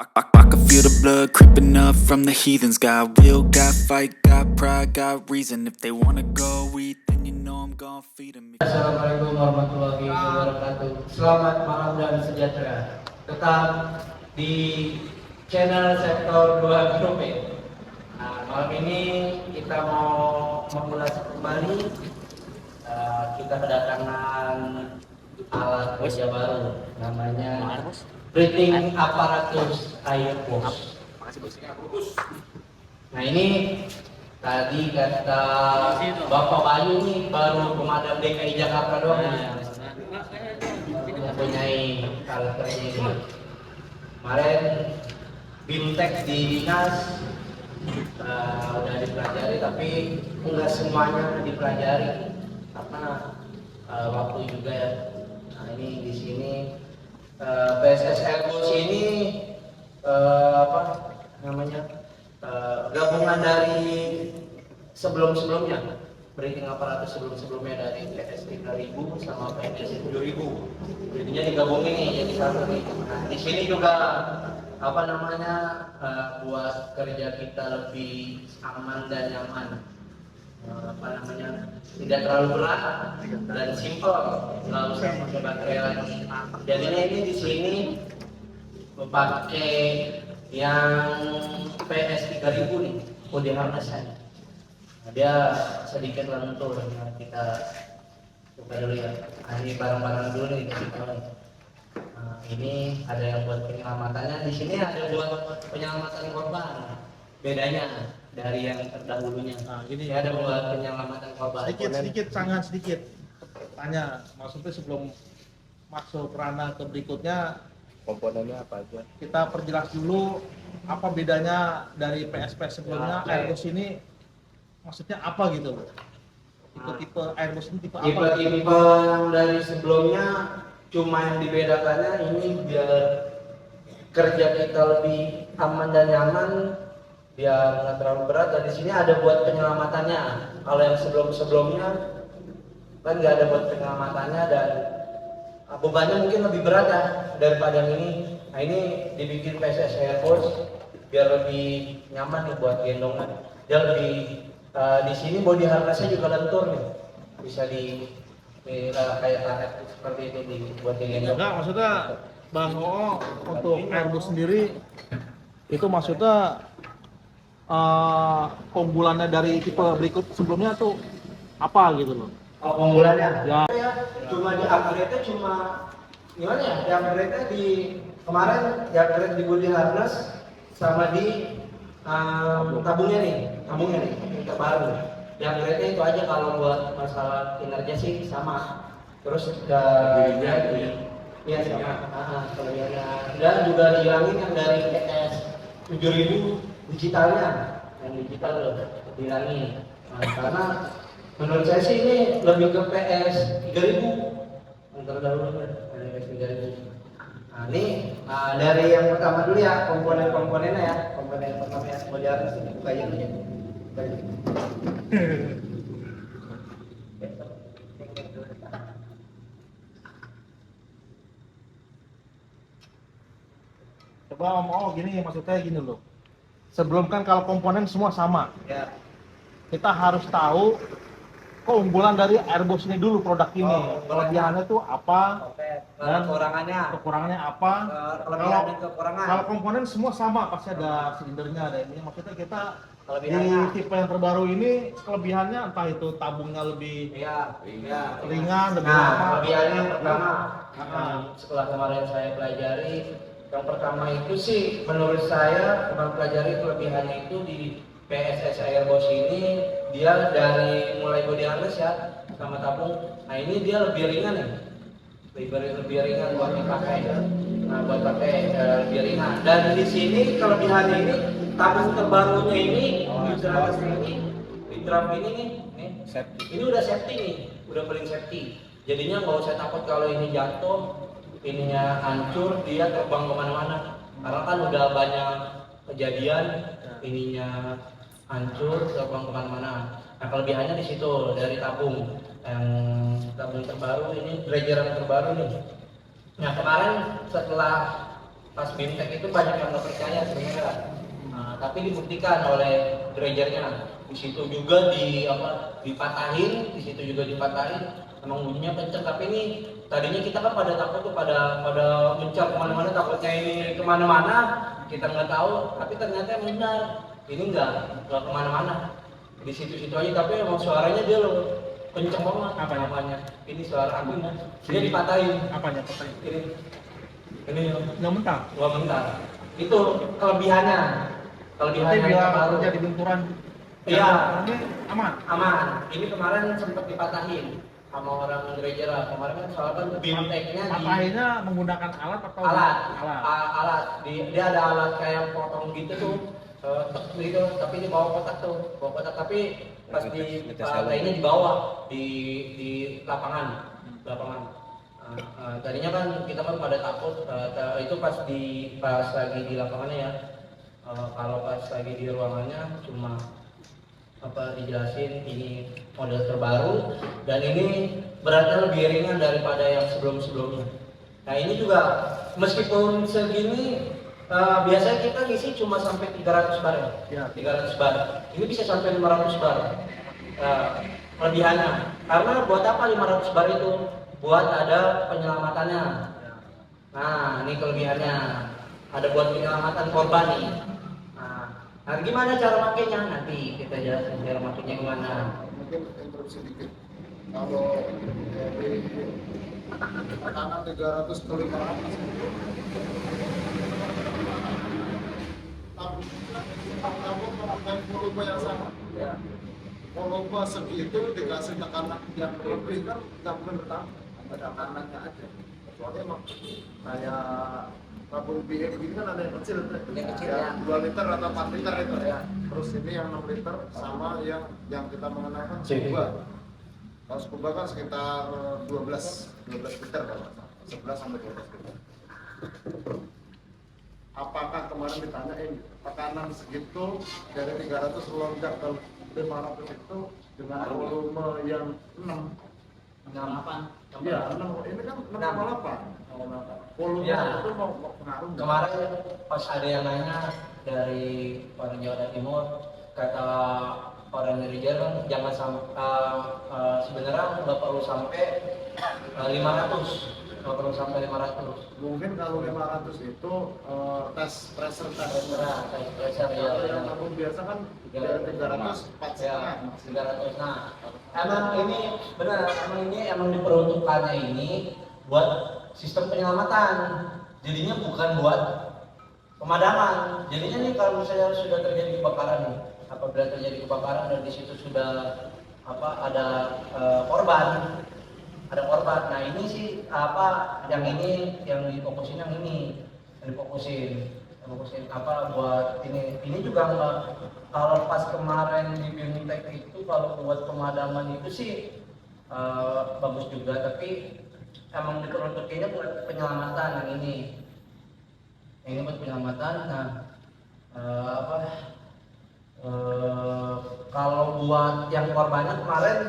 I can feel the blood creeping up from the heathens. Got will, got fight, got pride, got reason. If they wanna go eat, then you know I'm gonna feed them. Assalamualaikum warahmatullahi wabarakatuh. Selamat malam dan sejahtera. Tetap di channel Sektor 2 Grup. Nah, malam ini kita mau mengulas kembali. Kita kedatangan alat kerja baru, namanya breathing apparatus Airbus. Nah ini tadi kata Bapak Bayu nih baru pemadam DKI Jakarta doang mempunyai karakternya ini. Kemarin Bimtek di dinas udah dipelajari, tapi enggak semuanya dipelajari karena waktu juga ya. Nah ini di sini PSS Airbus ini apa namanya gabungan dari sebelum-sebelumnya, breathing apparatus sebelum-sebelumnya dari PS 3000 sama PS 7000. Jadinya digabungin nih jadi satu nih. Nah, di sini juga apa namanya buat kerja kita lebih aman dan nyaman. Apa namanya tidak terlalu berat dan simple, nggak usah pakai baterai lagi. Jadinya ini di sini pakai yang PS 3000 nih, body harness-nya. Nah, dia sedikit lentur. Nah, kita coba dulu ya. Nah, ini barang-barang dulu nih kita. Nah, ini ada yang buat penyelamatannya. Di sini ada buat penyelamatan korban. Bedanya dari yang terdahulunya. Nah, gini ada buat penyelamatan korban. Sangat sedikit. Tanya, maksudnya sebelum masuk ranah ke berikutnya, komponennya apa aja? kita perjelas dulu apa bedanya dari PSP sebelumnya. Airbus ini maksudnya apa gitu? Tipe Airbus ini tipe apa? Tipe dari sebelumnya cuma yang dibedakannya ini biar kerja kita lebih aman dan nyaman, biar nggak terlalu berat. Dan di sini ada buat penyelamatannya. Kalau yang sebelumnya kan nggak ada buat penyelamatannya dan bebannya mungkin lebih berat ya daripada yang ini. Nah ini dibikin PSS Airbus biar lebih nyaman nih buat gendongan. Dia lebih di sini body harness-nya juga lentur nih, bisa kayak karet seperti itu dibuat digendong. Enggak, maksudnya Bang Oo untuk Airbus sendiri itu maksudnya keunggulannya dari tipe berikut sebelumnya tuh apa gitu loh? Oh, keunggulannya? Ya. Cuma di upgrade-nya cuma gimana ya? Di upgrade-nya di kemarin di upgrade di body harness sama di tabungnya nih yang terbaru. Di upgrade-nya itu aja. Kalau buat masalah kinerja sih sama. Terus iya sama. Kelebihannya. Dan juga dihilangin yang dari PS 7000 digitalnya, yang digital loh dihilangin. Nah, karena menurut saya sih ini lebih ke PS 3000 yang terdahulu dari PS 3000. Nah ini dari yang pertama dulu ya, komponen-komponennya ya. Komponen pertama ya, body harness ini buka aja dulu ya. Coba Om gini, maksudnya gini loh. Sebelum kan kalau komponen semua sama. Ya. Kita harus tahu keunggulan dari Airbus ini dulu, produk ini. Kelebihannya tuh apa? Oke. Dan Kekurangannya apa? kelebihan dan kekurangan. Kalau komponen semua sama, pasti ada silindernya, ada ini. Maksudnya kita di Kelebihannya. tipe yang terbaru ini kelebihannya entah itu tabungnya lebih Iya. ringan, lebih Nah, lama. kelebihannya yang pertama, Nah. setelah kemarin saya pelajari, yang pertama itu sih menurut saya kemarin pelajari kelebihannya itu di PSS Airbus ini dia dari mulai body harness ya sama tabung. Nah ini dia lebih ringan nih, lebih ringan buat dipakai. Nah buat pakai lebih ringan. Dan di sini kelebihannya ini tabung terbarunya ini di drum ini nih, ini udah safety nih, udah paling safety. Jadinya nggak usah takut kalau ini jatuh, ininya hancur, dia terbang kemana-mana. Karena kan udah banyak kejadian ininya hancur, terbang kemana-mana. Nah kelebihannya di situ dari tabung yang tabung terbaru ini, dredger yang terbaru nih. Nah kemarin setelah pas BIMTEK itu banyak yang nggak percaya sebenarnya. Nah, tapi dibuktikan oleh Granger-nya. Di situ juga dipatahin, di situ juga dipatahin. Emang bunyinya kenceng, tapi ini tadinya kita kan pada takut tuh, pada mencar kemana-mana, takutnya ini kemana-mana, kita nggak tahu, tapi ternyata yang benar, ini nggak kemana-mana, di situ-situ aja, tapi emang suaranya dia loh kenceng banget. Apa namanya? Ini suara akunya, dia dipatahin. Apanya patahin? Ini Nggak mentah. dua bentar. Itu kelebihannya. Tapi Kelebihannya bila yang baru. terjadi benturan, Iya. ini aman. Aman. Ini kemarin sempat dipatahin sama orang gereja. Kemarin kan soalnya kan BIMTEK-nya di Patahinnya menggunakan alat atau alat. alat. Alat. Dia ada alat kayak potong gitu tuh. Tek gitu, tapi di bawah kotak tuh. Bawah kotak, tapi pas di patahnya di bawah di lapangan. Tadinya kan kita kan pada takut, itu pas lagi di lapangannya ya. Kalau pas lagi di ruangannya cuma dijelasin ini model terbaru dan ini beratnya lebih ringan daripada yang sebelum-sebelumnya. Nah ini juga meskipun segini biasanya kita ngisi cuma sampai 300 bar ya. 300 bar. Ini bisa sampai 500 bar. Kelebihannya. Karena buat apa 500 bar itu? Buat ada penyelamatannya. Nah, ini kelebihannya. Ada buat penyelamatan korban nih. Nah, gimana cara makainya? Nanti kita jelasin cara makainya gimana. Mungkin interupsi dikit. Kalau dari tekanan 300 ke 500 tabung memakai volume yang sama. Ya. Volume segitu dikasih tekanan yang lebih kan nggak mungkin bertambah. Ada tekanannya aja. Kecuali emang kayak tabung BM begini kan ada yang kecil tuh. Yang kecil, ya. ya. 2 liter atau 4 liter itu ya. Terus ini yang 6 liter sama yang kita mengenalkan scuba. Kalau scuba kan sekitar 12 liter kalau 11 sampai 12 liter. Apakah kemarin ditanyain tekanan segitu dari 300 lonjak ke 500 itu dengan volume yang 6? 68. Iya, 6. Ini kan 6,8. Volume Ya. itu mau pengaruh. Kemarin pas ada yang nanya dari orang Jawa Timur, kata orang gereja kan jangan sampai sebenarnya nggak perlu sampai 500. Nggak perlu sampai 500. Mungkin kalau 500 itu tes pressure test. Nah, pressure ya. Kalau yang tabung biasa kan dari 300 4 Ya, setengah. 300. Nah, emang ini benar, emang diperuntukkannya ini buat sistem penyelamatan. Jadinya bukan buat pemadaman. Jadinya nih kalau misalnya sudah terjadi kebakaran nih, apabila terjadi kebakaran dan di situ sudah ada korban. Nah ini sih yang ini yang difokusin yang difokusin buat ini juga enggak. Kalau pas kemarin di BIMTEK itu kalau buat pemadaman itu sih bagus juga, tapi emang diperuntukinya buat penyelamatan yang ini buat penyelamatan. Nah kalau buat yang korbannya kemarin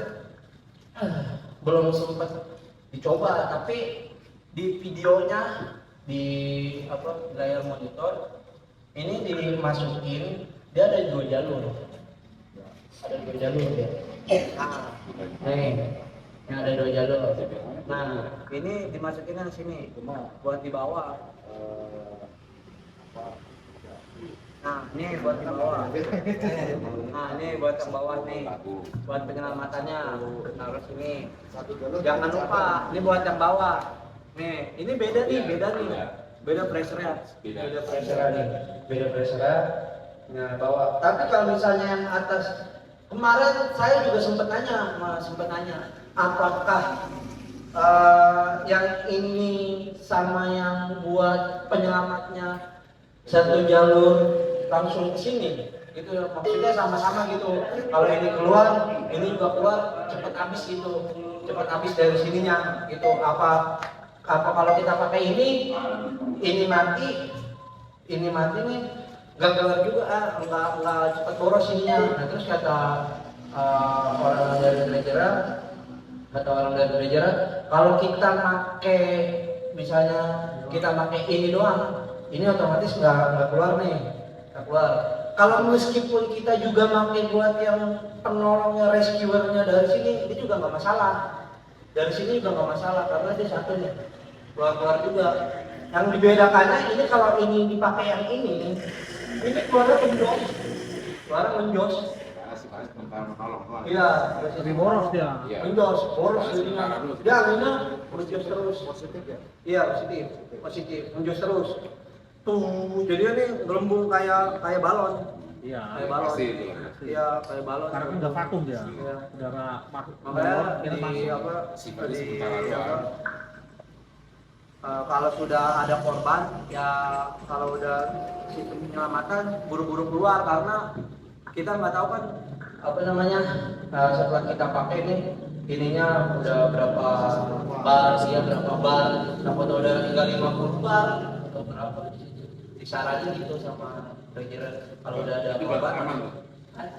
belum sempat dicoba, tapi di videonya di layar monitor ini dimasukin, dia ada 2 jalur. Dia. Nih, yang ada 2 jalur. Nah, ini dimasukin yang sini buat di bawah. Nah, ini buat yang bawah. Nah, ini buat yang bawah nih. Buat penyelamatannya. Taruh sini. Jangan lupa, ini buat yang bawah. Nih, ini beda nih. Beda pressure-nya. Beda pressure-nya. Nah, bawah. Tapi kalau misalnya yang atas, kemarin saya juga sempat nanya, apakah yang ini sama yang buat penyelamatnya satu jalur langsung ke sini, itu maksudnya sama-sama gitu. Kalau ini keluar, ini juga keluar, cepat habis gitu, cepat habis dari sininya gitu. Apa kalau kita pakai ini mati nih, nggak keluar juga, nggak cepat boros ininya. Nah terus kata orang dari gereja, kalau kita pakai misalnya kita pakai ini doang, ini otomatis nggak keluar nih, nggak keluar. Kalau meskipun kita juga pakai buat yang penolongnya, rescuernya dari sini, itu juga nggak masalah. Dari sini juga nggak masalah karena dia satu nih keluar juga. Yang dibedakannya ini kalau ini dipakai yang ini keluarnya menjos, keluarnya menjos. Iya, Lebih boros dia. menjos, boros jadinya. Dia akhirnya menjos terus. Positif ya? Iya positif, menjos terus. Tuh, jadinya nih gelembung kayak balon. Iya. Kayak balon. Pasti itu. Iya, kayak balon. Karena kan udah vakum dia. Iya. Udara masuk. Makanya Kita di masuk. apa? Sifatnya Di sementara apa? doang. Kalau sudah ada korban, ya kalau udah sistem penyelamatan buru-buru keluar karena kita nggak tahu kan apa namanya setelah kita pakai ininya udah berapa bar, berapa bar, takut udah tinggal 50 bar atau berapa disaranin gitu sama kira-kira kalau udah ada Itu batas korban. aman loh.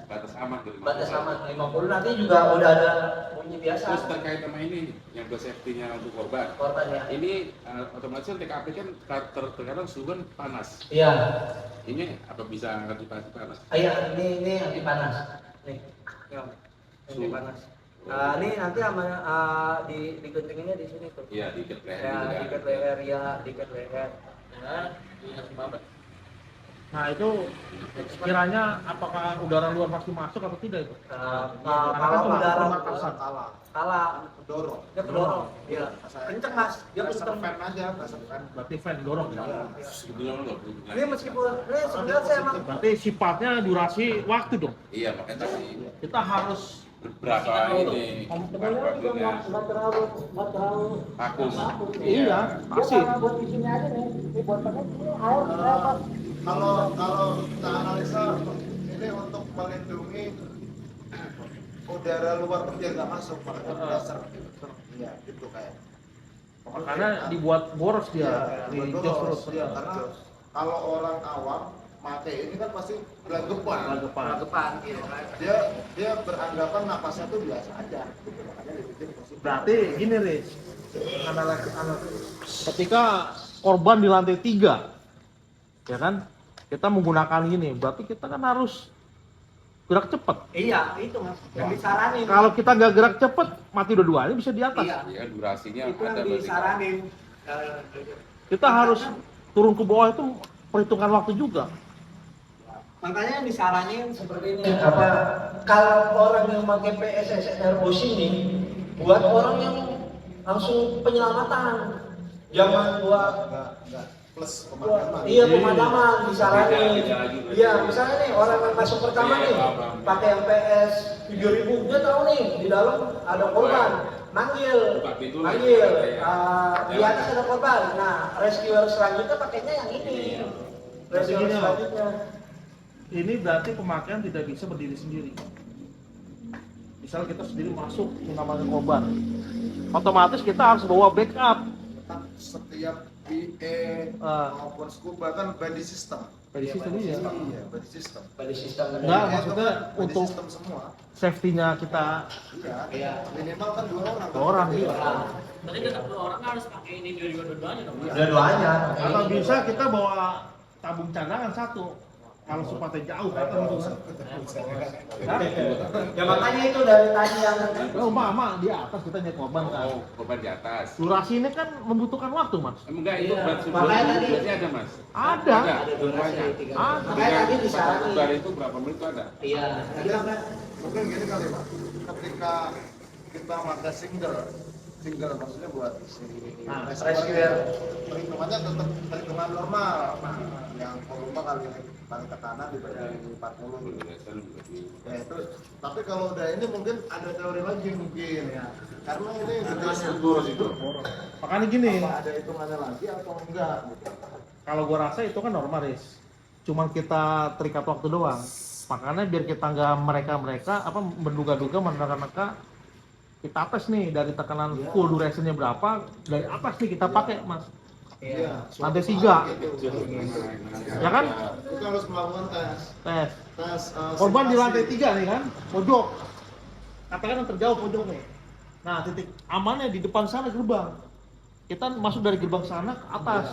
Batas aman tuh. Batas aman 50 nanti juga udah ada bunyi biasa. Terus terkait sama ini yang buat safety-nya untuk korban. Korban ya. Ini otomatis kan TKP kan terkadang suhu kan panas. Iya. Ini apa bisa antisipasi panas? Iya, ini anti panas. Nih, anti panas. Ini nanti sama dikencenginnya di sini tuh. Iya, diikat leher Ya, juga. diikat leher ya, diikat leher. Nah itu kiranya apakah udara luar masih masuk atau tidak itu? Kalau udara pernapasan. kalah Dorong. dia kedorong. Iya. Kenceng Mas, dia Pressure kenceng. fan aja, pressure fan. Berarti fan dorong ya. Sebelum lo. Ini meskipun ini sebenarnya saya emang Berarti sifatnya durasi waktu dong. Iya, makanya tadi Kita harus berapa ini sebenarnya juga nggak terlalu vakum. iya pasti. Dia buat di sini aja nih. Ini buat pakai ini air berapa? Kalau kita analisa ini untuk melindungi udara luar biar nggak masuk pada dasar. Iya, gitu kayak. Makanya dibuat boros dia di Iya, jos terus. iya, karena kalau orang awam pakai ini kan pasti gelagapan. Depan gitu kan. Dia beranggapan napasnya tuh biasa aja. Gitu. Makanya dibikin positif. Berarti gini Riz, ketika korban di lantai 3, ya kan, kita menggunakan ini, berarti kita kan harus gerak cepat. Iya, itu Mas. Yang disaranin. Kalau kita nggak gerak cepat, mati dua-duanya bisa di atas. Iya. Ya durasinya Itu yang ada berarti. disaranin. Kita harus turun ke bawah itu perhitungan waktu juga. Makanya yang disaranin seperti ini. Apa? Kalau orang yang pakai PSS Airbus ini buat orang yang langsung penyelamatan. Jangan buat Enggak plus pemadaman. iya pemadaman disaranin. Beda lagi berarti. Iya, misalnya nih orang yang masuk pertama Iya, nih paham. pakai yang PS 7000, dia tahu nih di dalam ada korban, manggil, Buka pintu lagi. manggil, di Iya. atas ada korban. Nah, rescuer selanjutnya pakainya yang ini. Iya. Rescuer Gini, Om. selanjutnya. Ini berarti pemakaian tidak bisa berdiri sendiri. Misal kita sendiri masuk menyelamatkan korban, otomatis kita harus bawa backup. Tetap setiap BE Ah. maupun scuba kan body system. Body system, iya. Iya, body system. Pada sistem Enggak, BE itu maksudnya kan body untuk system semua. safety-nya kita Iya. Iya. Minimal kan 2 orang. 2 orang iya. Berarti tetap dua orang harus pakai ini dua-duanya dong. Dua-duanya. Kalau bisa kita bawa tabung cadangan satu. Kalau sifatnya jauh kan tentu. Ya makanya itu dari tadi yang Oh, mama di atas kita nyari korban kan. Oh, korban di atas. Durasi ini kan membutuhkan waktu, Mas. Enggak, itu Iya. buat Makanya tadi- sebenarnya ada, Mas. Ada. ada durasi 3 Ah, menit. Makanya tadi disaranin. Kabar itu berapa menit itu ada? Iya. Mungkin gini kali Pak, ketika kita pakai single maksudnya buat si Nah, rescuer. perhitungannya tetap perhitungan normal. Yang volume kali ke kanan dibagi 40 gitu. Ya itu, tapi kalau udah ini mungkin ada teori lagi mungkin ya. Karena ini jelas boros itu. Makanya gini, Apa ada hitungannya lagi atau enggak gitu. kalau gua rasa itu kan normal, Riz. Cuman kita terikat waktu doang. Makanya biar kita nggak mereka apa menduga-duga meneka-neka, kita tes nih dari tekanan full durationnya berapa, dari atas nih kita pakai, Mas. Iya. Lantai 3. Gitu. Ya kan? Itu harus melakukan tes. Tes. Tes Korban di simulasi. lantai 3 nih kan, pojok. Katakan yang terjauh pojok nih. Nah, titik amannya di depan sana gerbang. kita masuk dari gerbang sana ke atas,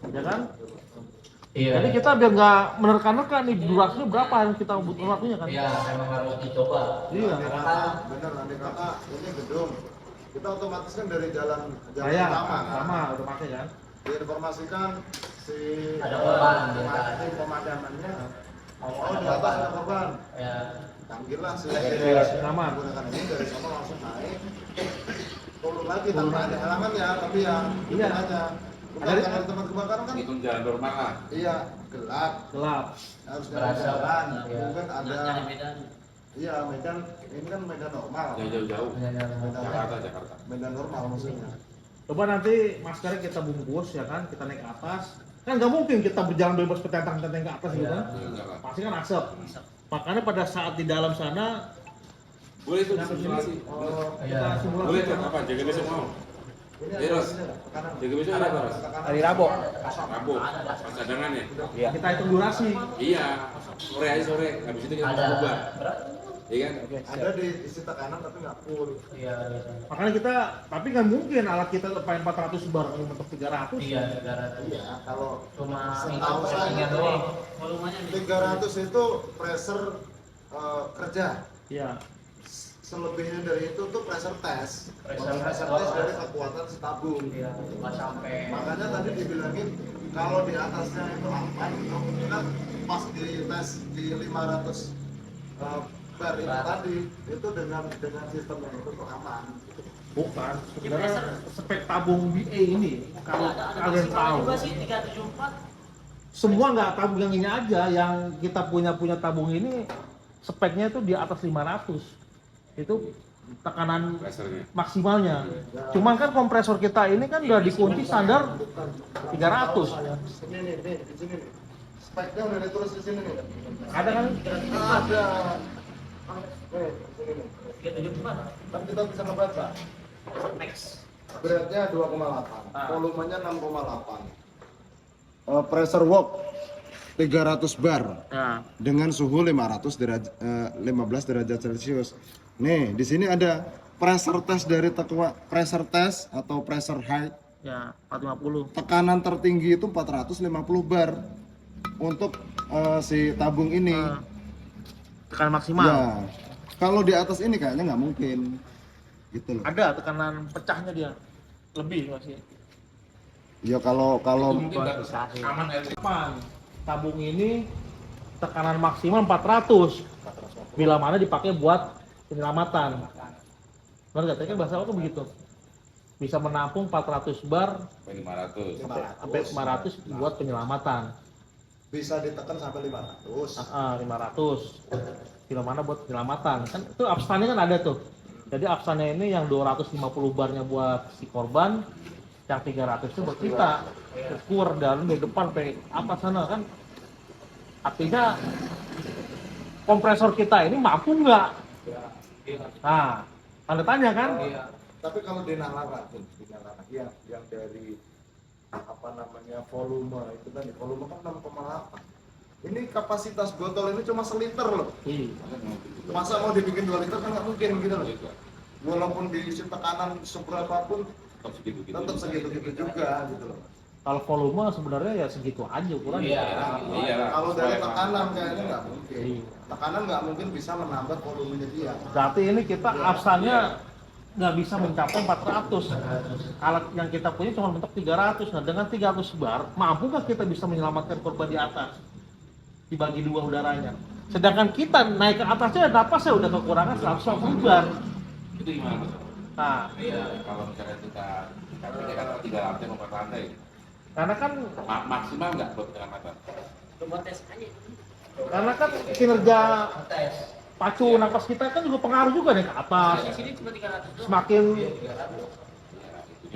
ya kan? Iya. Jadi kita biar nggak menerka-nerka nih durasinya berapa yang kita butuh waktunya kan? Iya, memang harus dicoba. Iya. Bener nanti kakak ini gedung kita otomatis kan dari jalan Saya utama kan? sama udah pakai kan? Diinformasikan si Ada korban, tim pemadamannya oh di atas ada korban Ya. panggillah si Aman. menggunakan ini dari sana langsung naik turun lagi tanpa ada halangan ya tapi ya Iya. aja bukan Ada- karena tempat kebakaran kan Hitung jalan normal lah. iya gelap Gelap. harus Berasa, jalan iya. mungkin ada Nyari medan. iya medan ini kan medan normal Yang jauh-jauh. Jakarta, Jakarta. medan normal maksudnya Coba nanti maskernya kita bungkus ya kan, kita naik ke atas. Kan nggak mungkin kita berjalan bebas petentang-petentang ke atas gitu kan? Enggak lah. Pasti kan asap. Makanya pada saat di dalam sana Boleh itu simulasi. oh kita Iya. simulasi. Boleh tuh, apa? Jaga besok mau. ini Iya, Ros. kanan Jaga besok ada apa, Ros? Hari Rabu. Rabu. Pas cadangan ya? Iya. Kita hitung durasi. Iya. Sore aja sore. Habis itu kita Ada. berubah. Iya kan? ada di isi tekanan tapi nggak full Iya. Makanya kita, tapi nggak mungkin alat kita lepas 400 bar untuk 300. Iya, negara iya kalau cuma setahu itu saya settingan tuh doang. Volumenya nih. 300 itu pressure kerja Iya. selebihnya dari itu tuh pressure test Pressure pressure test. test dari kekuatan si tabung Iya, cuma sampai makanya tadi dibilangin kalau di atasnya itu aman kemungkinan pas di tes di 500 bar itu tadi itu dengan sistemnya itu tuh aman Bukan. Sebenarnya spek tabung BA ini kalau Ada kalian maksimal tahu, juga sih 374. semua nggak tabung yang ini aja, yang kita punya tabung ini speknya itu di atas 500. Itu tekanan Pressernya. maksimalnya. Cuman kan kompresor kita ini kan udah dikunci standar 300. ini nih di sini nih speknya udah ditulis di sini nih Ada kan? ada nih di sini nih 374. kan kita bisa ngebaca Max. beratnya 2,8 volumenya 6,8 pressure work 300 bar Nah, dengan suhu 15 derajat Celcius. Nih, di sini ada pressure test dari pressure test atau pressure height. ya 450. Tekanan tertinggi itu 450 bar untuk si tabung ini. Tekanan maksimal. Ya, kalau di atas ini kayaknya nggak mungkin. Gitu loh. Ada tekanan pecahnya dia. Lebih masih. Ya kalau Mungkin nggak aman ya. Kapan? Tabung ini tekanan maksimal 400. Bila mana dipakai buat penyelamatan. Benar nggak? Tadi kan bahasa apa begitu? Bisa menampung 400 bar Sampai 500. sampai 500 buat penyelamatan. bisa ditekan sampai 500. 500. Bila mana buat penyelamatan. Kan itu abstannya kan ada tuh. Jadi abstannya ini yang 250 barnya buat si korban, yang 300 itu buat kita. Ukur dari depan sampai apa sana kan. Artinya kompresor kita ini mampu nggak? Nah, tanda tanya kan? Tapi kalau di nalara yang dari apa namanya volume itu tadi volume kan 6,8. Ini kapasitas botol ini cuma seliter loh. Iya. Masa mau dibikin 2 liter kan nggak mungkin gitu loh. Walaupun diisi tekanan seberapa pun Tetap segitu-gitu. tetap segitu-gitu juga gitu loh. Kalau volume sebenarnya ya segitu aja ukurannya. Iya. Iya lah. Kalau dari tekanan kayaknya nggak mungkin. Iya. Tekanan nggak mungkin bisa menambah volumenya dia. Berarti ini kita abstannya nggak bisa mencapai 400. Alat yang kita punya cuma mentok 300. Nah, dengan 300 bar, mampukah kita bisa menyelamatkan korban di atas? Dibagi dua udaranya. Sedangkan kita naik ke atasnya, napasnya udah kekurangan 150 bar. Itu gimana Mas? Nah, Kalau misalnya kita kan 3 lantai mau 4 lantai. karena kan Maksimal nggak buat penyelamatan? Coba tes aja. karena kan kinerja tes. pacu napas kita kan juga pengaruh juga nih ke atas. Di sini cuma 300 doang. Semakin Ya, itunya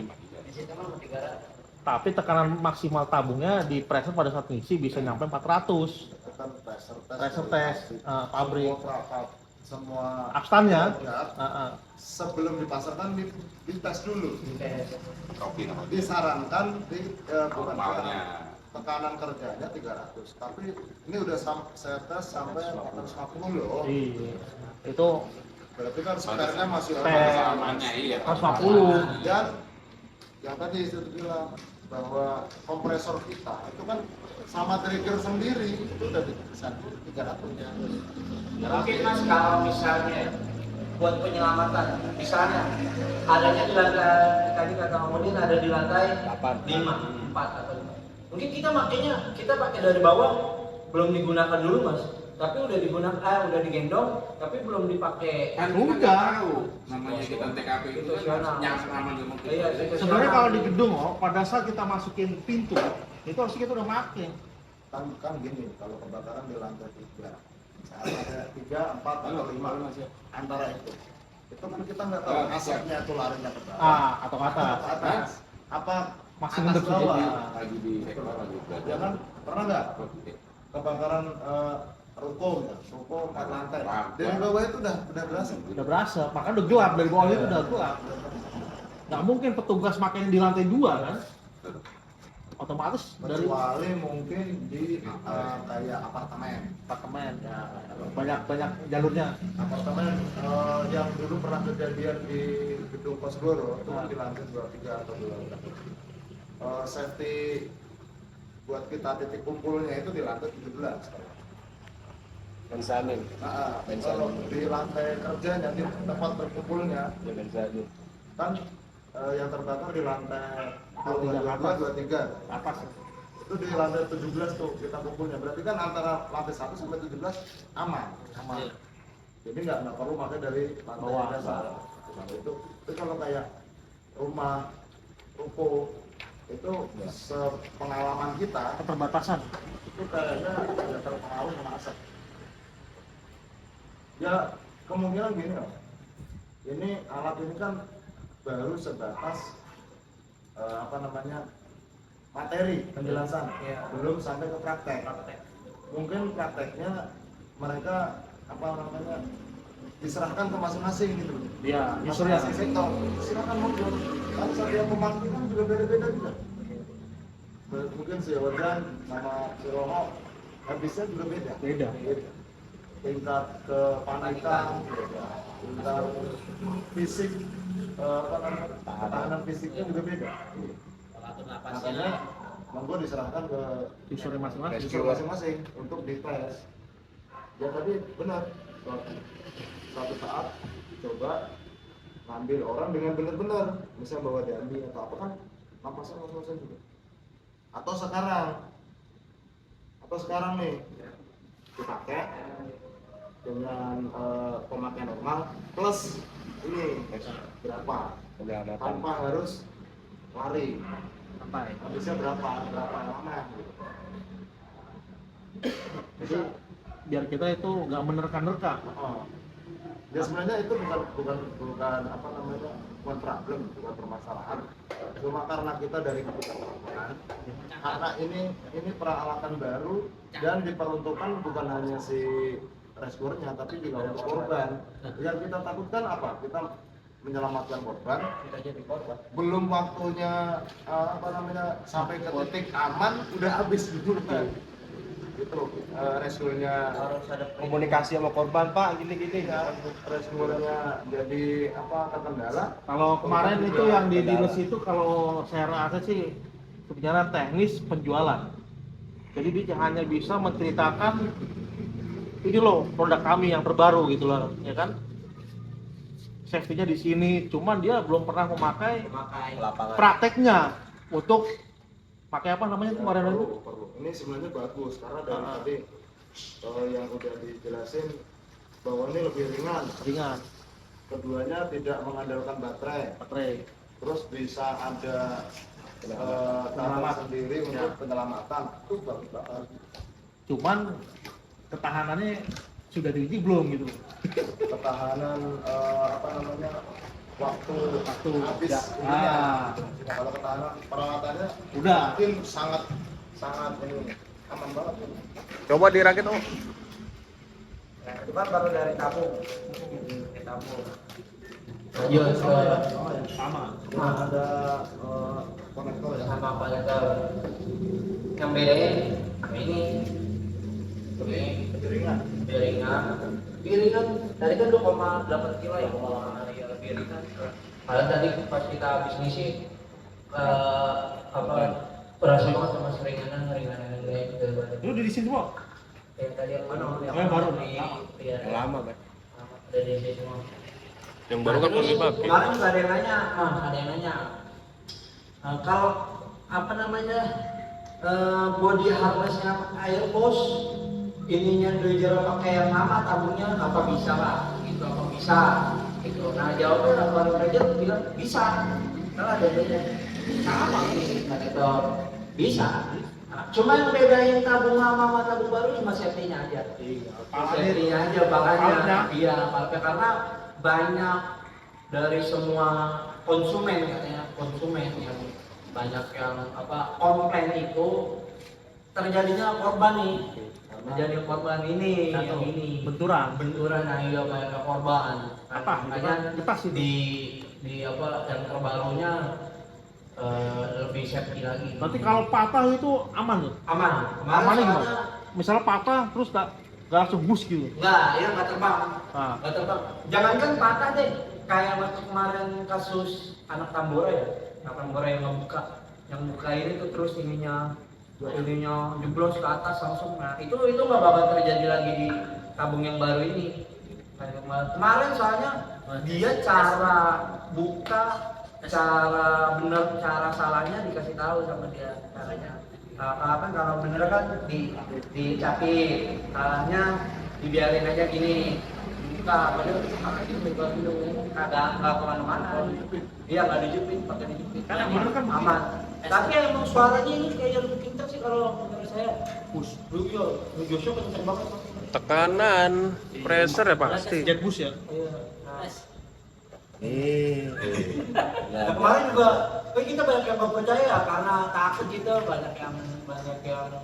mah iya. Di situ mah 300. tapi tekanan maksimal tabungnya di pressure pada saat ngisi bisa nyampe 400. Itu kan Pressure test, pabrik. Semua Abstannya. ya, sebelum dipasarkan dites dulu. Kopi namanya. Disarankan bukan Normalnya. tekanan kerjanya 300. Tapi ini udah saya tes sampai 450 loh. Iya. Itu Berarti kan sekarangnya masih Tes. Amannya iya. 150. dan yang tadi saya bilang bahwa kompresor kita itu kan sama trigger sendiri itu udah bisa 300-nya. Mungkin Mas kalau misalnya buat penyelamatan, misalnya adanya di lantai, tadi kata Om Udin ada di lantai 5, 4 atau 5. Mungkin kita makanya kita pakai dari bawah belum digunakan dulu Mas, tapi udah digunakan, udah digendong, tapi belum dipakai. Kan kita nggak tahu namanya kita TKP itu kan harus nyaman sama kita. Iya, Sebenarnya kalau di gedung, pada saat kita masukin pintu, itu harus kita udah makin. Kan gini, kalau kebakaran di lantai 3 misalnya ada 3, 4 atau 5 antara itu kan kita nggak tahu asapnya itu larinya ke bawah Atau ke atas. ke atas apa Masih atas mendekati bawah Lagi di sektor lagi. ya kan, pernah nggak kebakaran ruko 4 lantai dari bawah itu udah berasa. Udah berasa, makanya udah gelap, dari bawah itu udah gelap. Nggak mungkin petugas makanya di lantai 2 kan? Otomatis dari Kecuali mungkin di kayak apartemen ya, banyak jalurnya. apartemen yang dulu pernah kejadian di gedung Kosgoro itu di lantai 23 atau 24. Safety buat kita titik kumpulnya itu di lantai 17. Mensanin. Nah, kalau di lantai kerjanya di tempat berkumpulnya Ya mensanin. kan yang terbakar di lantai 23 atas. Itu di lantai 17 tuh kita kumpulnya. Berarti kan antara lantai 1 sampai 17 aman. Jadi nggak perlu pakai dari lantai Bawah. dasar. Nah, itu kalau kayak rumah, ruko itu sepengalaman kita Keterbatasan. itu kayaknya ada terpengaruh sama asap. Ya kemungkinan gini loh. Ini alat ini kan baru sebatas materi penjelasan, belum sampai ke praktek. Mungkin prakteknya mereka diserahkan ke masing-masing gitu. Iya, usernya. Masing-masing sektor. Silakan mundur. Kan setiap pemanggilan juga beda-beda juga. Mungkin si Ojan sama si Romo habisnya juga beda. Beda. Tingkat kepanikan, tingkat fisik, ketahanan fisiknya juga beda. Makanya monggo diserahkan ke Usernya masing-masing. user masing-masing untuk dites. Ya tadi benar. Suatu saat coba ngambil orang dengan benar-benar, misalnya bawa dandi atau apa kan napasan juga. Atau sekarang nih dipakai dengan pemakaian normal plus ini berapa tanpa harus lari habisnya berapa lama gitu. Jadi biar kita itu nggak menerka-nerka. Ya sebenarnya itu bukan problem, bukan permasalahan. Cuma karena kita dari kebutuhan, karena ini peralatan baru dan diperuntukkan bukan hanya si rescuernya tapi juga untuk korban. Yang kita takutkan apa? Kita menyelamatkan korban, kita jadi korban. Belum waktunya sampai ke titik aman udah habis dulu kan. Itu rescuernya Harus ada Komunikasi sama korban, Pak, gini-gini. rescuernya jadi terkendala. Kalau kemarin itu yang di dinas itu kalau saya rasa sih sebenarnya teknis penjualan. Jadi dia hanya bisa menceritakan ini loh produk kami yang terbaru gitu loh, ya kan? Safety-nya di sini, cuman dia belum pernah memakai Lapangan. prakteknya untuk pakai apa namanya kemarin itu? Perlu. Ini sebenarnya bagus karena dari tadi yang udah dijelasin bahwa ini lebih ringan. Keduanya tidak mengandalkan baterai. Terus bisa ada cara sendiri untuk penyelamatan. Itu bagus banget. Cuman ketahanannya sudah diuji belum gitu? Ketahanan waktu habis Ya. ininya. Kalau ketahanan peralatannya Udah. mungkin sangat ini aman banget. Coba dirakit, Om. Nah, itu kan baru dari tabung. Iya, Sama. Nah, ada konektor ya. sama konektor. Yang bedain ini piringan tadi kan 2,8 kilo ya, lebih ringan. Padahal tadi pas kita habis ngisi apa berasa banget sama ringanan kayak gitu. Lu di sini semua? Yang tadi yang mana? Yang baru? Iya. Yang lama kan? Ada di sini semua. Yang baru kan belum dipakai. Kemarin juga ada yang nanya, kalau apa namanya body harnessnya Airbus ininya Dredger pakai yang lama tabungnya apa bisa lah gitu, apa bisa gitu. Nah jawabnya orang Dredger bilang bisa, kalau ada bedanya sama ini konektor bisa. Nah, cuma yang bedain tabung lama sama tabung baru cuma safety-nya aja. Safety-nya aja makanya. Iya, karena banyak dari semua konsumen katanya yang banyak yang apa komplain itu terjadinya korban nih. Menjadi korban ini yang ini benturan nah iya banyak korban. Apa? Makanya Lepas itu. di apa yang terbarunya lebih safety lagi. Berarti kalau patah itu aman tuh? Aman. Amannya soalnya- gimana? Misalnya patah terus gak langsung bus gitu? Enggak, ya nggak terbang. Nah. Nggak terbang. Jangankan patah deh, kayak waktu kemarin kasus anak Tambora ya, anak Tambora yang buka ini tuh terus ininya jeblos ke atas langsung. Nah itu nggak bakal terjadi lagi di tabung yang baru ini. Kayak kemarin soalnya dia cara buka, cara bener, cara salahnya dikasih tahu sama dia caranya. Apa kalau bener kan dicapit, salahnya dibiarin aja gini. Buka, padahal itu buka dulu, nggak kemana-mana. Iya nggak dijepit, pakai dijepit. Kan yang bener kan aman. Tapi emang suaranya ini kayak lebih kencang sih kalau menurut saya. Bus, Joshua kencang banget. Tekanan, pressure ya pasti. jet bus ya? Iya. Nah, Nah, kemarin juga kita banyak yang nggak percaya karena takut gitu, banyak yang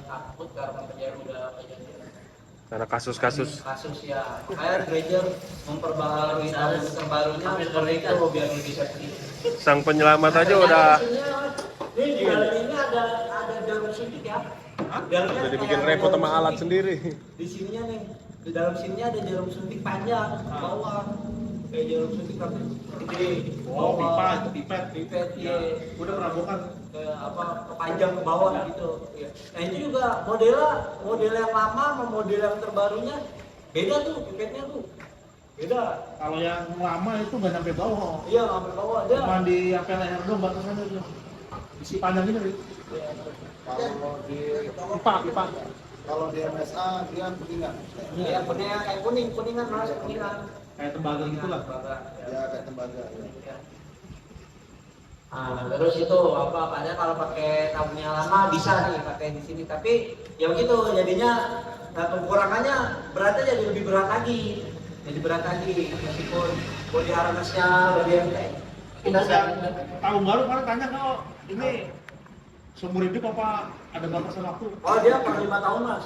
takut karena kejadian karena kasus-kasus kasus ya. Kayak Dredger memperbaharui tabung terbarunya seperti itu biar lebih safety. sang penyelamat aja udah Ini di dalam ini ada jarum suntik ya. Dalamnya udah dibikin kayak repot sama jarum alat suntik. sendiri. Di sininya nih, di dalam sininya ada jarum suntik panjang bawah. Kayak jarum suntik tapi gede. Oh, bawah. pipet. Pipet ya. Udah pernah bukan? Kayak apa kepanjang ke bawah gitu. Ya. Nah itu juga model yang lama sama model yang terbarunya beda tuh pipetnya tuh. Beda. Kalau yang lama itu nggak sampai bawah. Iya sampai bawah dia. Cuma di sampai leher doang batasannya itu. Isi panjang ini. Kalau di Pipa. kalau di MSA dia kuningan. Iya kuningan kayak kuningan mas kuningan. Kayak tembaga gitu lah. Ya kayak tembaga. Ya. Nah, terus itu apa padahal kalau pakai tabungnya lama bisa nih pakai di sini tapi ya begitu jadinya kekurangannya beratnya jadi lebih berat lagi meskipun body harnessnya lebih enteng. Kita Tahun baru kan tanya kalau ini seumur hidup apa ada batasan waktu? oh dia per 5 tahun mas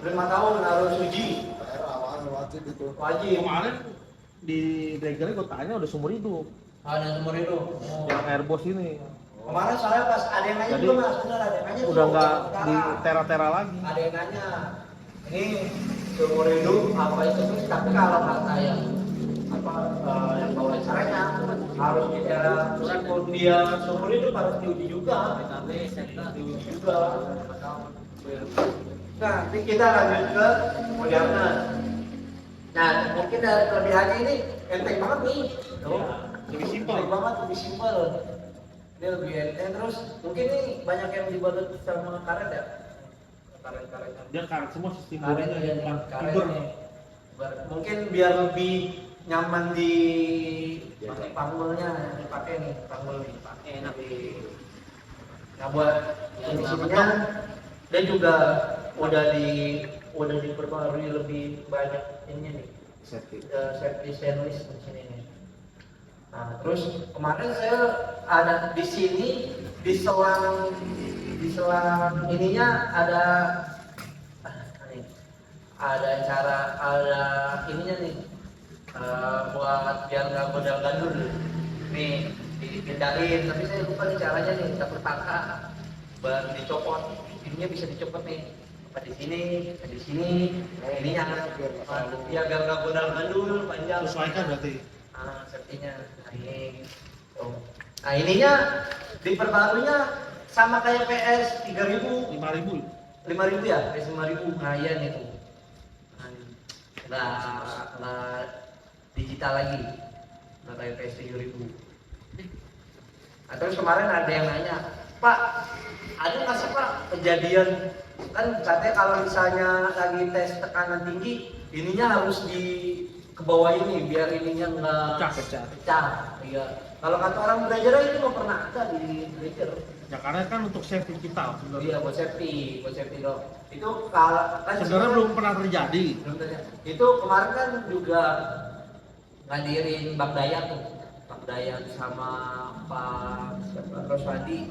5 tahun harus uji PR awal wajib itu. wajib Kemarin di Dredger gue tanya udah seumur hidup. ada seumur hidup. Yang Airbus ini Kemarin soalnya pas ada yang nanya Jadi, juga mas benar ada yang nanya udah tuh, nggak sekarang. di tera-tera lagi. Ada yang nanya ini seumur hidup apa itu terus tapi kalau kata yang yang bawa acaranya harus bicara meskipun dia seumur hidup harus diuji juga diuji juga. Nah ini kita lanjut ke Moderna. Nah mungkin dari kelebihannya ini enteng banget nih tuh. Lebih simpel. Enteng banget, lebih simpel. Dia lebih enteng terus mungkin nih banyak yang dibalut sama karet ya. Karet-karet. Dia karet semua sistem Karet bodinya ya, yang karet fiber. nih. Mungkin biar lebih nyaman di pakai panggulnya dipakai nih panggul nih pakai enak di. Nah buat yang di sininya dan juga udah diperbarui lebih banyak ini nih safety stainless di sini nih. Nah terus kemarin saya ada di sini di selang ininya ada ininya nih buat biar nggak modal gandul nih dipindahin tapi saya lupa nih caranya nih takut patah baru dicopot ininya bisa dicopot nih apa di sini ininya biar nggak modal gandul panjang Sesuaikan berarti. safety-nya nah ini tuh. Nah ininya Diperbarunya sama kayak PS 3000, 5.000. 5.000 ya, PS 5.000. Nah iya nih tuh. Nah, digital lagi. Nah kayak PS 3000. Nah, terus kemarin ada yang nanya, Pak, ada nggak sih Pak kejadian kan katanya kalau misalnya lagi tes tekanan tinggi, ininya harus ke bawah ini biar ininya nggak pecah. Iya. Kalau kata orang belajar itu nggak pernah ada di belajar. Ya karena kan untuk safety kita sebenarnya. Iya, buat safety dong. Itu kalau kan Sebenarnya belum pernah terjadi. Itu kemarin kan juga ngadirin Bang Dayan tuh. Bang Dayan sama Pak Roswadi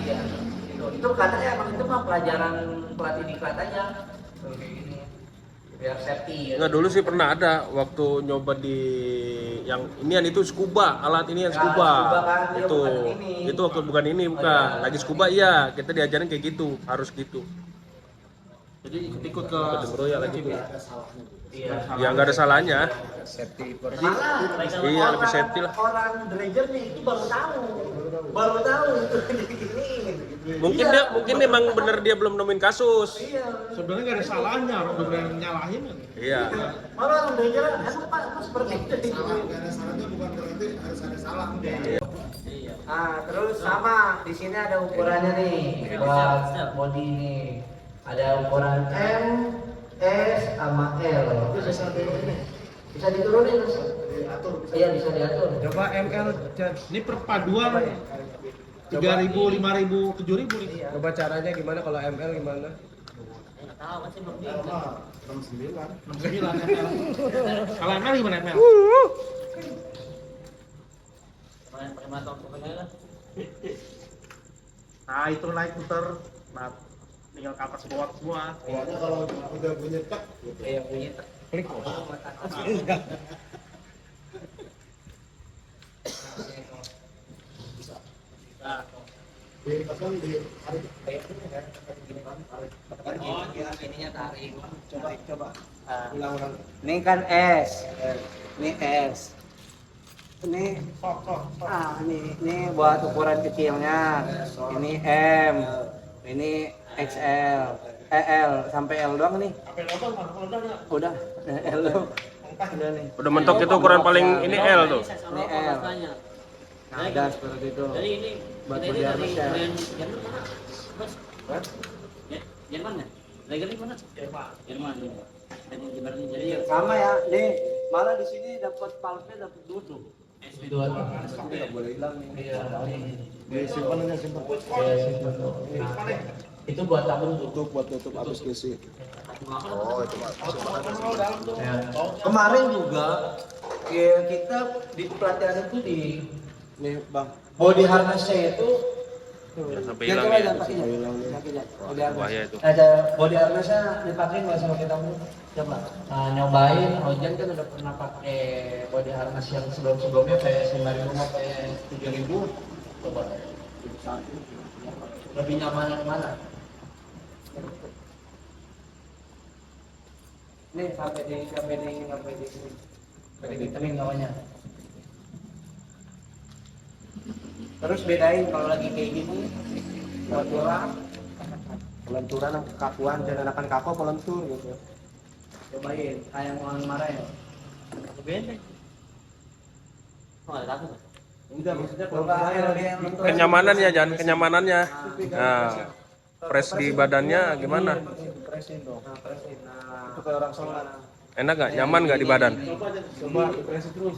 ya. Itu katanya emang itu mah pelajaran pelatih diklat aja. Kayak gini. Biar safety ya. Nggak, dulu sih pernah ada waktu nyoba di yang inian itu scuba, alat ini yang scuba. scuba kan, dia Itu bukan ini. itu waktu bukan ini, bukan. iya. Lagi scuba iya, kita diajarin kayak gitu, harus gitu. Jadi ikut ke Broya lagi tuh. Iya. Ya nggak ada salahnya. Malah Iya, lebih safety lah. Orang Drager nih itu baru tahu itu gini. Mungkin emang bener dia belum nemuin kasus. Iya. sebenarnya nggak ada salahnya, orang udah berani nyalahin kan. Iya. Malah orang Drager emang Pak itu seperti itu. Salah, nggak ada salahnya bukan berarti harus ada salah. Nah, terus sama di sini ada ukurannya nih buat body nih. Ada ukuran M, S, sama L. Bisa diturunin Mas. Iya bisa diatur. Coba ML Ini perpaduan 3.000, 5.000, 7.000 nih. coba caranya gimana kalau ML gimana? Nggak tahu kan sih belum dia. 69 ml. Kalau ml gimana ml? Pakai mata pokoknya lah. Nah itu naik muter, nah tinggal ke atas bawah semua. Pokoknya kalau udah bunyi tek, Iya bunyi. Klik. ditekan di hari Oh, ininya tarik. Coba. Ulang-ulang. Ini kan S. Ini S. Ini ini buat ukuran kecilnya. Ini M. Ini XL. L sampai L doang nih. Udah, L doang. Udah nih. Udah mentok itu ukuran paling ini L tuh. Ini L. Nah, ada seperti itu. Jadi ini Buat kita ini body dari armor ya. brand Jerman mana? Mas? Jerman ya? Lager ini mana? Jerman. Dan yang Jerman ini jadi Sama ya, nih. Malah di sini dapat valve-nya dapat duduk. Dua tuh. Enggak boleh hilang nih. Iya. simpan aja simpan. Itu buat tabung tutup. Buat tutup habis kisi. oh itu mah. Ya. Kemarin juga kita di pelatihan itu di Nih Bang. body harness-nya itu Ya, sampai dia hilang coba ya. jangan pakai body harness. Bahaya itu. Ada body harness-nya dipakai nggak sama kita pun? Coba nyobain. Ojan kan udah pernah pakai body harness yang sebelum-sebelumnya kayak 5.000 sama kayak 7.000. Coba lebih nyaman yang mana? Nih sampai di teling namanya. Terus bedain kalau lagi kayak gini, Pelenturan kakuan dan anakan kaku pelentur gitu. cobain kayak orang marah ya. benteng. Oh, ada takut. Enggak, maksudnya Coba ayo dia Kenyamanannya, jangan kenyamanannya. Nah, press di badannya gimana? presin dong. Nah, presin. Nah, Itu kayak orang sholat. Enak nggak? Nyaman nggak di badan? Coba presin terus.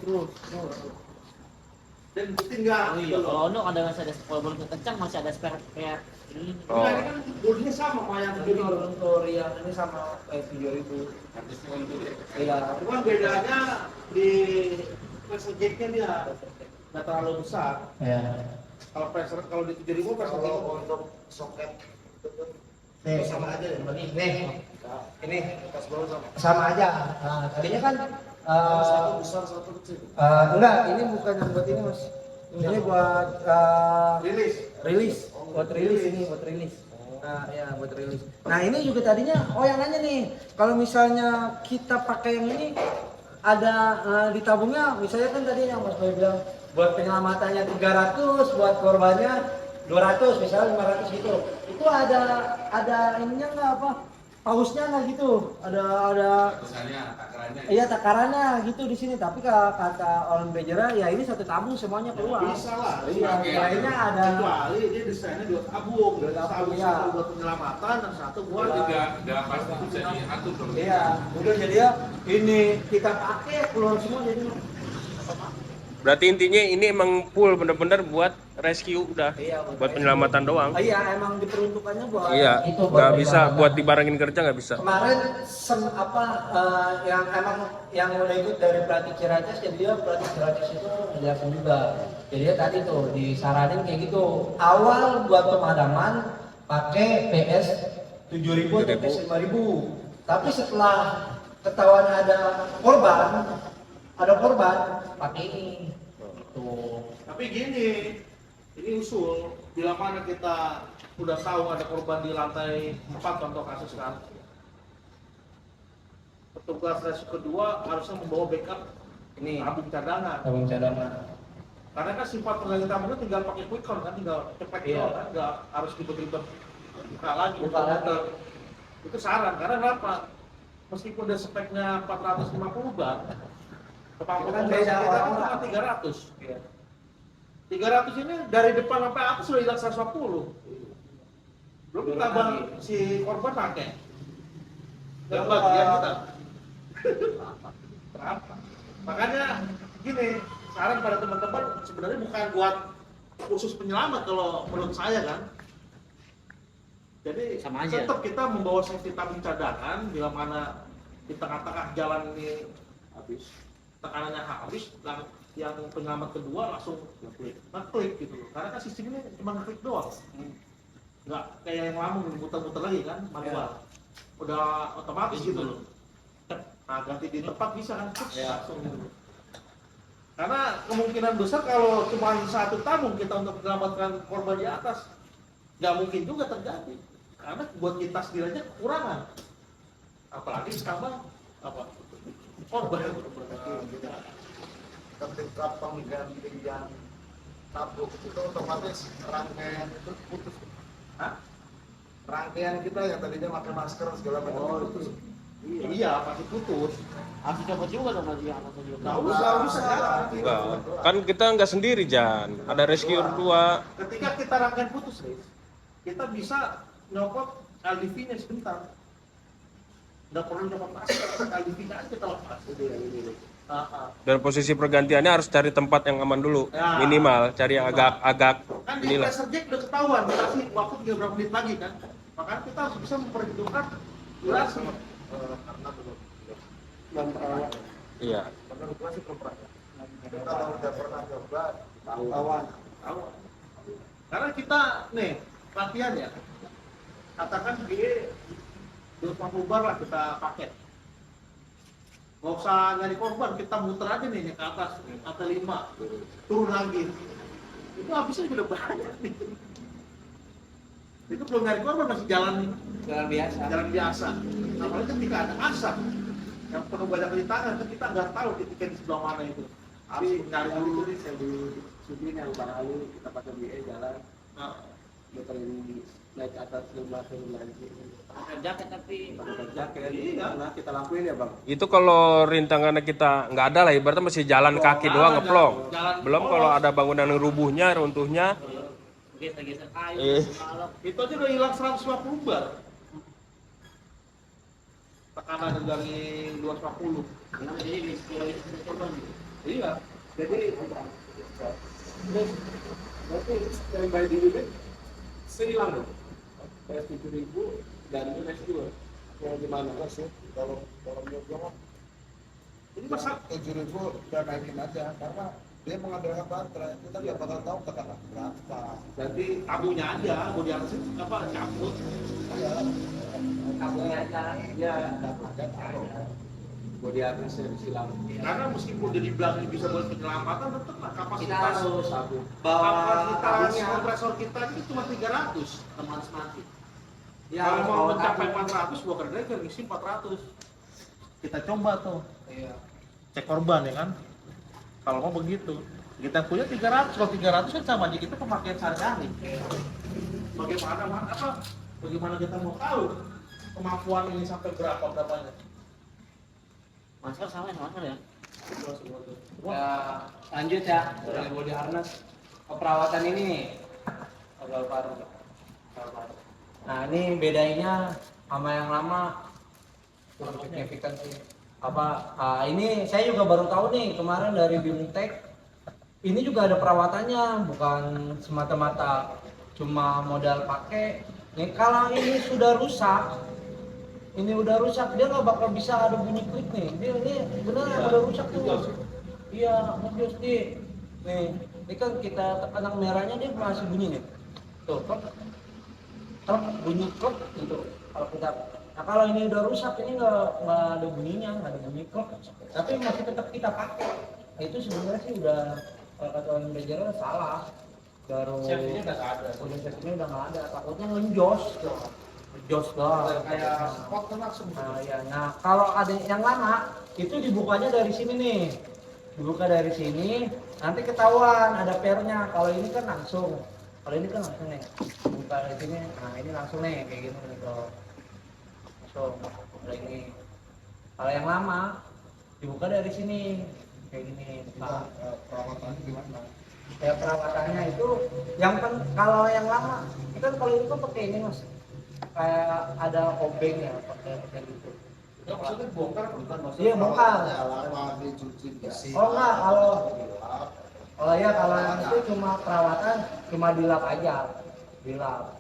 Dan tinggal. Oh iya, kalau ono ada masih ada kalau belum kencang masih ada spare kayak ini. Oh. Bodinya sama sama yang ini untuk yang ini sama kayak 7.000. Iya. Cuma bedanya di pressure jacknya dia nggak terlalu besar. Ya. Kalau di 7.000 pressure jack Kalau untuk soket Nih sama aja ya. Nih. Ini Atas bawah sama. sama aja. Nah, tadinya kan Satu besar satu kecil. enggak, ini bukan yang buat ini, Mas. Ini buat rilis. Buat rilis ini, buat rilis. Nah, ya buat rilis. Nah, ini juga tadinya yang nanya nih, kalau misalnya kita pakai yang ini ada di tabungnya, misalnya kan tadi yang Mas Boy bilang buat penyelamatannya 300, buat korbannya 200, misalnya 500 gitu. Itu ada ininya nggak apa? Pausnya nggak gitu? Ada Tulisannya, takarannya. iya takarannya gitu di sini. Tapi kata orang Bejera ya ini satu tabung semuanya keluar. Bisa lah. Iya, Oke. kayaknya ada. Kecuali dia desainnya 2 tabung. Dua tabung, Tabung iya. satu buat penyelamatan dan satu buat Udah pasti bisa diatur dong. Iya, udah jadi ya ini kita pakai keluar semua jadi. Berarti intinya ini emang full bener-bener buat rescue udah. Iya, Buat penyelamatan doang. Iya, emang diperuntukannya buat Iya, itu. nggak bisa buat dibarengin kerja nggak bisa. Kemarin yang emang yang udah ikut dari pelatih Ciracas, jadi dia pelatih Ciracas itu ngejelasin juga. Jadi dia tadi tuh disaranin kayak gitu. Awal buat pemadaman pakai PS 7.000 atau PS 5.000. Tapi setelah ketahuan ada korban pakai ini. Tuh. Tapi gini, ini usul bila mana kita udah tahu ada korban di lantai 4 contoh kasus kan, petugas rescue kedua harusnya membawa backup Ini tabung cadangan. tabung cadangan. Karena kan sifat pergantian tabungnya tinggal pakai quick count kan, tinggal cepet Iya. doang kan, nggak harus ribet-ribet buka lagi. Buka lagi. Itu saran, karena kenapa? Meskipun dia speknya 450 bar, kemampuan Kan kita beda kan orang-orang. cuma 300. Iya. 300 ini dari depan sampai atas sudah hilang 150. Belum ditambah si korban pakai. Dan bagian kita. Berapa? Makanya gini, saran pada teman-teman sebenarnya bukan buat khusus penyelamat kalau menurut saya kan. Jadi Sama aja. tetap kita membawa safety tabung cadangan bila mana di tengah-tengah jalan ini habis tekanannya habis dan yang penyelamat kedua langsung ngeklik gitu loh. Karena kan sistemnya cuma ngeklik doang. Nggak kayak yang lama muter-muter lagi kan manual. Udah otomatis gitu loh. Nah, ganti di tempat bisa kan langsung gitu. Karena kemungkinan besar kalau cuma satu tabung kita untuk menyelamatkan korban di atas nggak mungkin juga terjadi. Karena buat kita sendiri aja kekurangan. Apalagi sekarang apa? Korban. Ketika penggantian tabung itu otomatis rangkaian itu putus. Hah? Rangkaian kita yang tadinya pakai masker segala macam itu putus. Iya, pasti putus. Harus coba juga dong lagi yang atau juga. Nggak usah. Enggak. Kan kita nggak sendiri, Jan. Ada rescuer 2. Ketika kita rangkaian putus, Riz, kita bisa nyopot LDV-nya sebentar. Nggak perlu nyopot masker, LDV-nya aja kita lepas. Dan posisi pergantiannya harus cari tempat yang aman dulu. Ya. Minimal cari yang agak Kan di inilah. pressure jack udah ketahuan, dikasih waktu 3 berapa menit lagi kan. Makanya kita harus bisa memperhitungkan durasi. Karena belum Iya. menurut gua sih belum pernah. Tapi kalau udah pernah coba tahu. Tahu. Karena kita nih latihan ya. Katakan dia 250 bar lah kita pakai. Nggak usah nyari korban, kita muter aja nih ke atas, kata 5, turun lagi. Itu habisnya udah banyak nih. Itu belum nyari korban, masih jalan biasa. Apalagi ketika ada asap yang penuh banyak rintangan, kan kita nggak tahu ketika di sebelah mana itu. Harus nyari dulu. Yang di Sudin yang barangkali kita pakai BE jalan Nah, muterin naik ke atas rumah turun lagi. Pakai jaket tapi Pakai jaket. Iya. Nah kita lakuin ya bang. Itu kalau rintangannya kita nggak ada lah, ibaratnya masih jalan kaki doang ngeplong. Belum kalau ada bangunan yang rubuhnya, runtuhnya. geser-geser kayu, balok. itu aja udah hilang 150 bar. Tekanan dari 250. Karena jadi di sekolah itu sudah korban gitu. Iya. Jadi berarti yang bayi di unit sehilang dong. PS 7.000 dan PS 2. Yang gimana sih? Kalau menurut gua mah Ini masa 7.000 udah naikin aja karena dia mengandalkan baterai, kita nggak bakal tahu tekanan berapa. berarti tabungnya aja, mau diangkat apa cabut. Tabungnya aja. Ya, ada tahu. Mau di atasnya disilang. Karena meskipun dia dibilang ini bisa buat penyelamatan, tetap lah Kita kapasitas harus Satu. bawa kapasitas tabungnya. kompresor kita ini cuma 300 teman mati. Ya, Kalau harus mau bawa mencapai tabung. 400, bukan lagi ngisi 400. Kita coba tuh. Iya. cek korban ya kan. Kalau mau begitu, kita punya 300, kalau 300 kan sama aja kita pemakaian sehari-hari. Bagaimana kita mau tahu kemampuan ini sampai berapanya? Masker sama masker ya. Ya, lanjut ya dari body harness ke perawatan ini nih. Paru-paru. Nah ini bedanya sama yang lama cukup signifikan sih. Ini saya juga baru tahu nih kemarin dari Bimtek. Ini juga ada perawatannya, bukan semata-mata cuma modal pakai. Nih kalau ini sudah rusak, dia nggak bakal bisa ada bunyi klik nih. Ini benar udah rusak tuh. Iya, ngebios nih. Ini kan kita tekan yang merahnya dia masih bunyi nih. Tuh, klep bunyi klep gitu. Kalau ini udah rusak ini nggak ada bunyinya, nggak ada bunyi klep. Tapi masih tetap kita pakai. Nah, itu sebenarnya sih udah kalau kata orang manajernya salah. Baru safety-nya udah nggak ada. Safety-nya udah nggak ada. Takutnya ngenjos. Jos doang. Kayak spot kan langsung. Nah, ya. Nah, kalau ada yang lama itu dibukanya dari sini nih. Dibuka dari sini, nanti ketahuan ada pernya. Kalau ini kan langsung. Kalau ini kan langsung nih. Buka dari sini. Nah, ini langsung nih kayak gini nih kalau langsung. Kalau ini. Kalau yang lama dibuka dari sini kayak gini. Nah, Perawatannya gimana? ya perawatannya itu kalau yang lama itu kan kalau itu pakai ini Mas. Kayak ada obeng ya pakai gitu. Ya, maksudnya bongkar bukan maksudnya Iya, bongkar. mandi cuci bersih. Oh enggak, kalau yang itu cuma perawatan, cuma dilap aja. Dilap.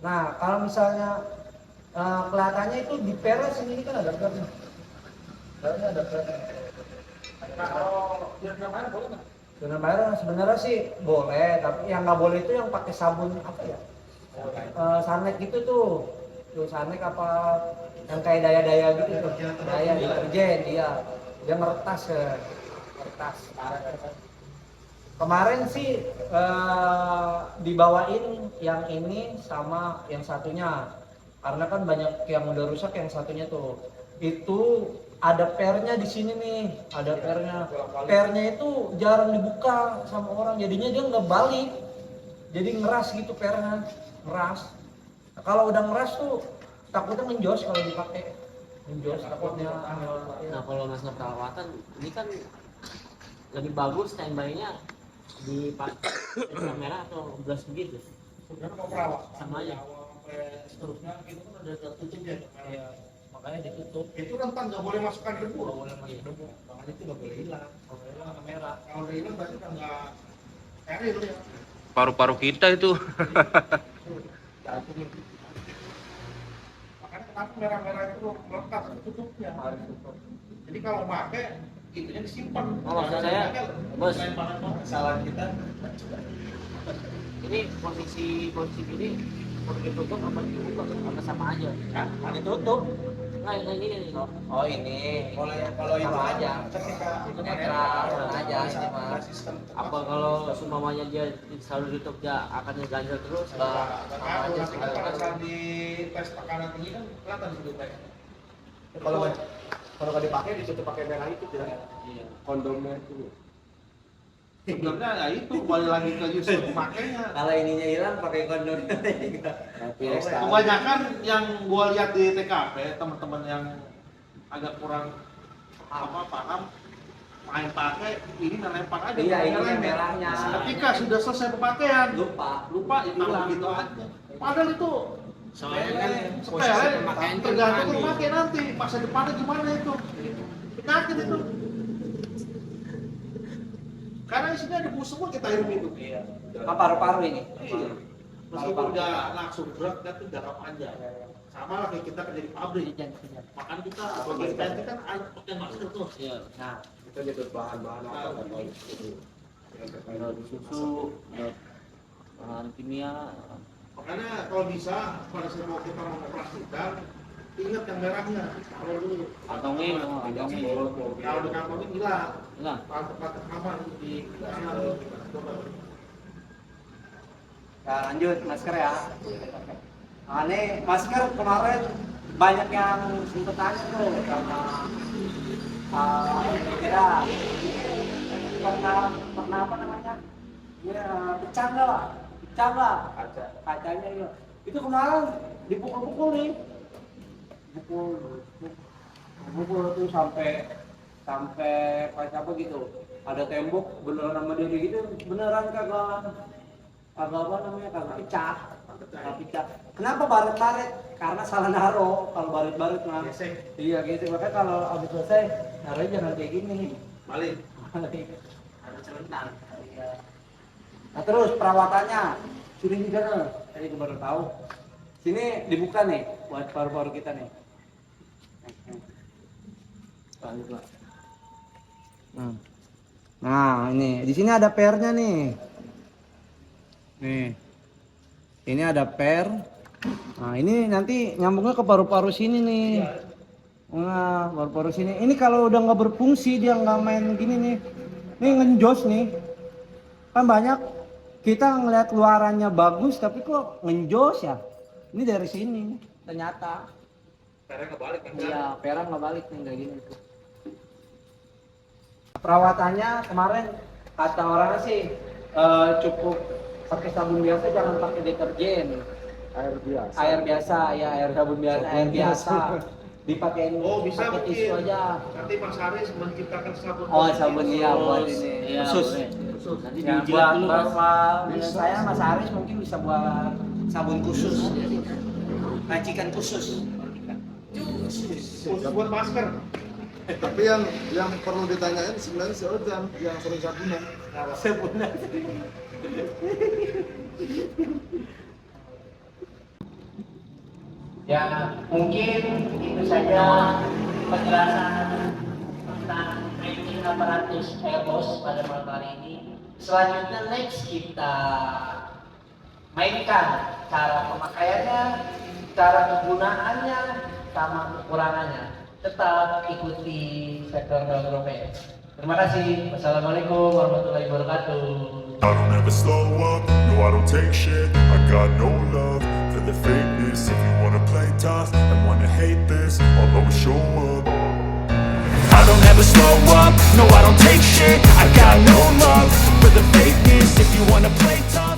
Nah, kalau misalnya kelihatannya itu di peres ini kan ada pernya. Pernya ada pernya. Kalau dia namanya boleh nggak? Zona merah sebenarnya sih boleh, tapi yang nggak boleh itu yang pakai sabun apa ya? Sanek gitu tuh sanek apa yang kayak daya gitu tuh. Daya deterjen dia ngeretas kertas. Kemarin sih dibawain yang ini sama yang satunya karena kan banyak yang udah rusak yang satunya tuh itu ada pernya di sini nih, ada pernya. Pernya itu jarang dibuka sama orang, jadinya dia nggak balik, jadi ngeras gitu pernya, ngeras. Nah, kalau udah ngeras tuh takutnya menjos kalau dipakai, menjos takutnya. Nah kalau masalah perawatan ini kan lebih bagus standby-nya di kamera atau belas begitu. Sebenarnya mau perawat Sama aja. sampai seterusnya itu kan ada tertutup ya. Iya, makanya ditutup. Itu rentan nggak boleh masukkan debu. Nggak boleh masuk debu, makanya itu nggak boleh hilang. Kalau hilang kamera. Kalau udah hilang berarti kan nggak steril ya. Paru-paru kita itu. Makanya kenapa merah-merah itu melekat tutupnya. Harus tutup. Jadi kalau pakai itunya disimpan. Oh, maksud saya, bos, Kesalahan kita. ini posisi ini perlu ditutup apa dibuka apa sama aja? Ditutup. Nah ini nih. Oh ini. Kalau itu Sama aja. ketika Itu netral aja ini mah. ada sistem Apa kalau seumpamanya dia selalu ditutup dia akan ganjel terus? Karena nanti kan pada saat di tes tekanan tinggi kan kelihatan di situ kayak. kalau nggak dipakai ditutup pakai merah itu ya. Iya. Kondomnya itu. Sebenarnya ya itu balik lagi ke user pemakainya. Kalau ininya hilang pakai kondom. Kebanyakan yang gua lihat di TKP teman-teman yang agak kurang paham main pakai ini dan lempar aja. Iya, ini Merahnya. yang merahnya. Ketika sudah selesai pemakaian Lupa hilang gitu aja. Padahal itu Soalnya kan posisi sepele, pemakaian itu tergantung gimana? pemakai nanti masa depannya gimana itu. Penyakit itu. Karena isinya debu semua kita hirup itu. Iya. Paru-paru ini. Iya. Meskipun nggak langsung berat, tapi jangka panjang. Sama lah kayak kita kerja di pabrik. Makanya kita bagian ganti kan ada pakai masker tuh. Iya. Nah, Kita jadi bahan-bahan apa kan Ada susu, ada bahan kimia. Makanya kalau bisa pada saat mau kita mengoperasikan, ingat yang merahnya. Kalau dulu Kantongin, kalau di kantongin hilang. Hilang. Tempat aman di kamar. ya lanjut masker ya. Nah, ini masker kemarin banyak yang sempet tanya tuh sama kira pernah apa namanya? Ya pecah nggak? Kacanya ya. Itu kemarin dipukul-pukul nih. Pukul tuh sampai kayak apa gitu. Ada tembok beneran sama dia gitu, beneran kagak apa namanya, kagak pecah. Kenapa baret-baret? Karena salah naro. Kalau baret-baret mah iya gitu. Makanya kalau habis selesai naruhnya jangan kayak gini. Balik. Harus celentang. Iya. Nah terus perawatannya sudah juga nih. Tadi gue baru tahu. Sini dibuka nih buat paru-paru kita nih. Nah ini di sini ada pernya nih. Nih. Ini ada per. Nah, ini nanti nyambungnya ke paru-paru sini nih. Nah, paru-paru sini. Ini kalau udah nggak berfungsi, dia nggak main gini nih. Ini ngenjos nih. Kan banyak kita ngelihat luarannya bagus, tapi kok ngenjos ya. Ini dari sini ternyata. Pernya kebalik kan? Iya, pernya nggak balik nih kayak gini tuh. Perawatannya kemarin kata orang sih cukup pakai sabun biasa, jangan pakai deterjen. Air biasa ya, air sabun biasa, air biasa. Dipakein pakai tisu aja. Nanti Mas Haris menciptakan sabun. Oh, sabun iya buat ini. Khusus. Nanti Ya, dijilat dulu Mas. menurut saya Mas Haris mungkin bisa buat sabun khusus. Racikan khusus. Buat masker. Tapi yang perlu ditanyain sebenarnya si Ojan yang sering sabunan. Sabunan. Ya, mungkin itu saja penjelasan tentang training aparatus Airbus pada malam hari ini. Selanjutnya next kita mainkan cara pemakaiannya, cara kegunaannya, sama kekurangannya. Tetap ikuti sektor government. Terima kasih. Wassalamualaikum warahmatullahi wabarakatuh. I don't ever slow up, no I don't take shit. I got no love for the fakeness. If you wanna play tough and wanna hate this, I'll always show up. I don't ever slow up, no I don't take shit. I got no love for the fakeness. If you wanna play tough